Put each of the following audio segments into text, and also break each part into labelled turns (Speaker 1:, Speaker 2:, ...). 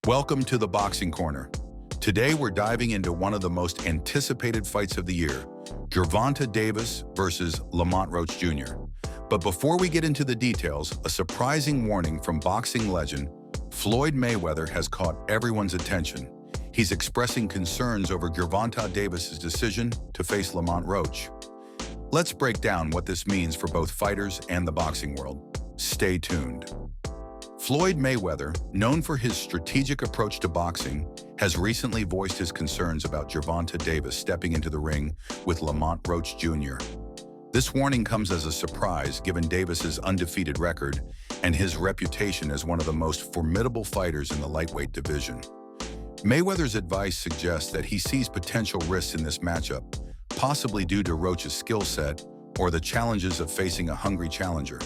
Speaker 1: Welcome to the Boxing Corner. Today we're diving into one of the most anticipated fights of the year, Gervonta Davis versus Lamont Roach Jr. But before we get into the details, a surprising warning from boxing legend Floyd Mayweather has caught everyone's attention. He's expressing concerns over Gervonta Davis's decision to face Lamont Roach. Let's break down what this means for both fighters and the boxing world. Stay tuned. Floyd Mayweather, known for his strategic approach to boxing, has recently voiced his concerns about Gervonta Davis stepping into the ring with Lamont Roach Jr. This warning comes as a surprise given Davis's undefeated record and his reputation as one of the most formidable fighters in the lightweight division. Mayweather's advice suggests that he sees potential risks in this matchup, possibly due to Roach's skill set or the challenges of facing a hungry challenger.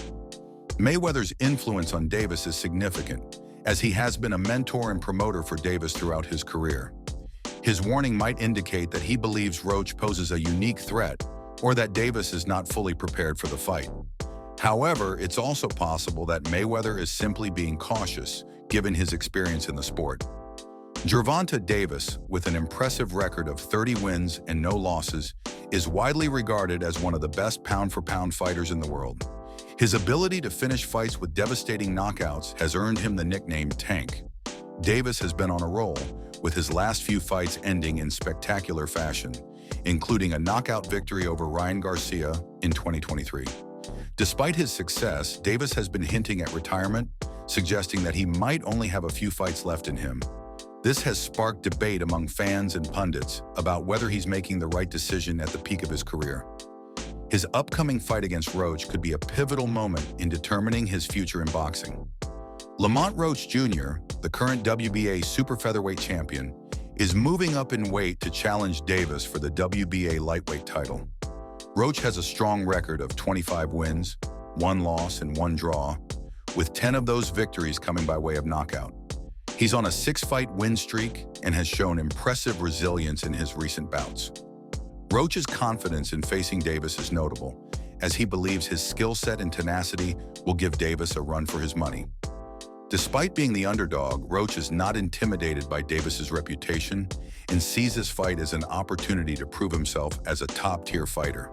Speaker 1: Mayweather's influence on Davis is significant, as he has been a mentor and promoter for Davis throughout his career. His warning might indicate that he believes Roach poses a unique threat or that Davis is not fully prepared for the fight. However, it's also possible that Mayweather is simply being cautious, given his experience in the sport. Gervonta Davis, with an impressive record of 30 wins and no losses, is widely regarded as one of the best pound-for-pound fighters in the world. His ability to finish fights with devastating knockouts has earned him the nickname Tank. Davis has been on a roll, with his last few fights ending in spectacular fashion, including a knockout victory over Ryan Garcia in 2023. Despite his success, Davis has been hinting at retirement, suggesting that he might only have a few fights left in him. This has sparked debate among fans and pundits about whether he's making the right decision at the peak of his career. His upcoming fight against Roach could be a pivotal moment in determining his future in boxing. Lamont Roach Jr., the current WBA super featherweight champion, is moving up in weight to challenge Davis for the WBA lightweight title. Roach has a strong record of 25 wins, 1 loss, and 1 draw, with 10 of those victories coming by way of knockout. He's on a 6-fight win streak and has shown impressive resilience in his recent bouts. Roach's confidence in facing Davis is notable, as he believes his skill set and tenacity will give Davis a run for his money. Despite being the underdog, Roach is not intimidated by Davis's reputation and sees this fight as an opportunity to prove himself as a top-tier fighter.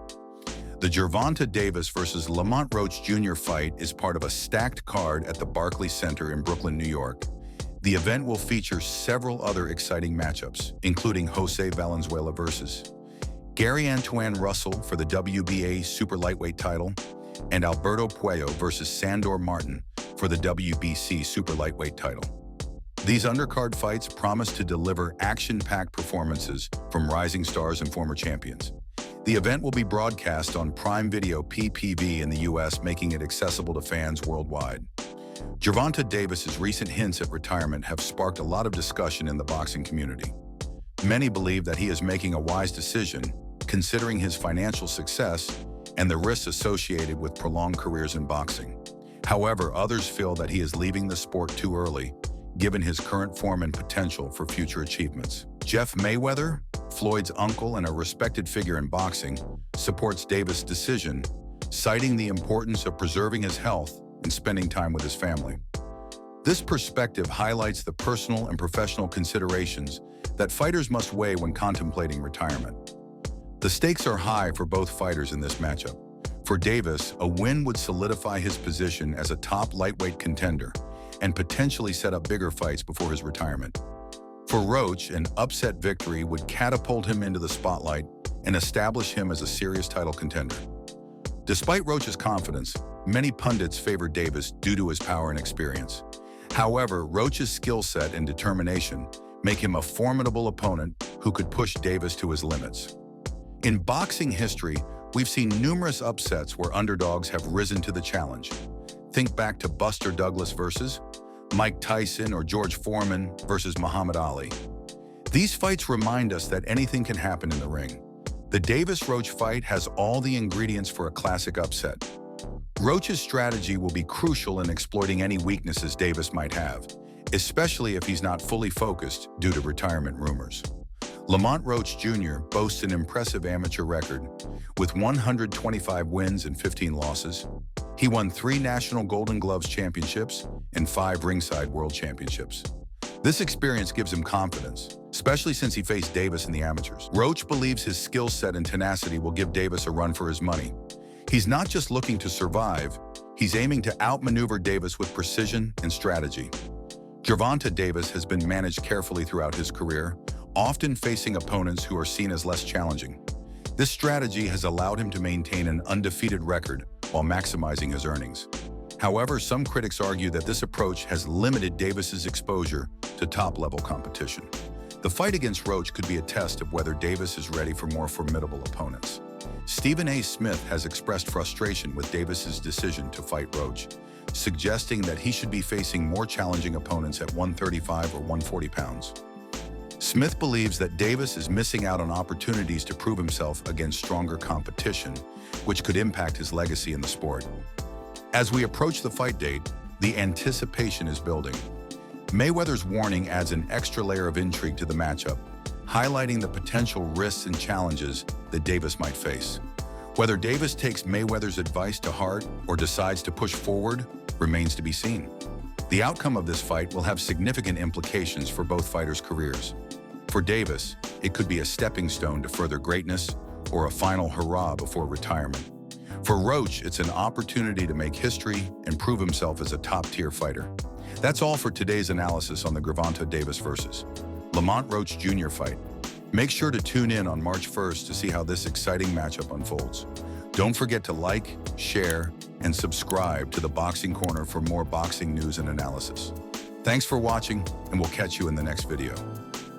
Speaker 1: The Gervonta Davis versus Lamont Roach Jr. fight is part of a stacked card at the Barclays Center in Brooklyn, New York. The event will feature several other exciting matchups, including Jose Valenzuela versus Gary Antoine Russell for the WBA super lightweight title, and Alberto Puello versus Sandor Martin for the WBC super lightweight title. These undercard fights promise to deliver action-packed performances from rising stars and former champions. The event will be broadcast on Prime Video PPV in the US, making it accessible to fans worldwide. Gervonta Davis's recent hints at retirement have sparked a lot of discussion in the boxing community. Many believe that he is making a wise decision, considering his financial success and the risks associated with prolonged careers in boxing. However, others feel that he is leaving the sport too early, given his current form and potential for future achievements. Jeff Mayweather, Floyd's uncle and a respected figure in boxing, supports Davis' decision, citing the importance of preserving his health and spending time with his family. This perspective highlights the personal and professional considerations that fighters must weigh when contemplating retirement. The stakes are high for both fighters in this matchup. For Davis, a win would solidify his position as a top lightweight contender and potentially set up bigger fights before his retirement. For Roach, an upset victory would catapult him into the spotlight and establish him as a serious title contender. Despite Roach's confidence, many pundits favor Davis due to his power and experience. However, Roach's skill set and determination make him a formidable opponent who could push Davis to his limits. In boxing history, we've seen numerous upsets where underdogs have risen to the challenge. Think back to Buster Douglas versus Mike Tyson or George Foreman versus Muhammad Ali. These fights remind us that anything can happen in the ring. The Davis-Roach fight has all the ingredients for a classic upset. Roach's strategy will be crucial in exploiting any weaknesses Davis might have, especially if he's not fully focused due to retirement rumors. Lamont Roach Jr. boasts an impressive amateur record, with 125 wins and 15 losses. He won 3 National Golden Gloves championships and 5 Ringside World Championships. This experience gives him confidence, especially since he faced Davis in the amateurs. Roach believes his skill set and tenacity will give Davis a run for his money. He's not just looking to survive, he's aiming to outmaneuver Davis with precision and strategy. Gervonta Davis has been managed carefully throughout his career, often facing opponents who are seen as less challenging. This strategy has allowed him to maintain an undefeated record while maximizing his earnings. However, some critics argue that this approach has limited Davis's exposure to top-level competition. The fight against Roach could be a test of whether Davis is ready for more formidable opponents. Stephen A. Smith has expressed frustration with Davis's decision to fight Roach, suggesting that he should be facing more challenging opponents at 135 or 140 pounds. Smith believes that Davis is missing out on opportunities to prove himself against stronger competition, which could impact his legacy in the sport. As we approach the fight date, the anticipation is building. Mayweather's warning adds an extra layer of intrigue to the matchup, highlighting the potential risks and challenges that Davis might face. Whether Davis takes Mayweather's advice to heart or decides to push forward remains to be seen. The outcome of this fight will have significant implications for both fighters' careers. For Davis, it could be a stepping stone to further greatness or a final hurrah before retirement. For Roach, it's an opportunity to make history and prove himself as a top-tier fighter. That's all for today's analysis on the Gervonta Davis versus Lamont Roach Jr. fight. Make sure to tune in on March 1st to see how this exciting matchup unfolds. Don't forget to like, share, and subscribe to the Boxing Corner for more boxing news and analysis. Thanks for watching, and we'll catch you in the next video.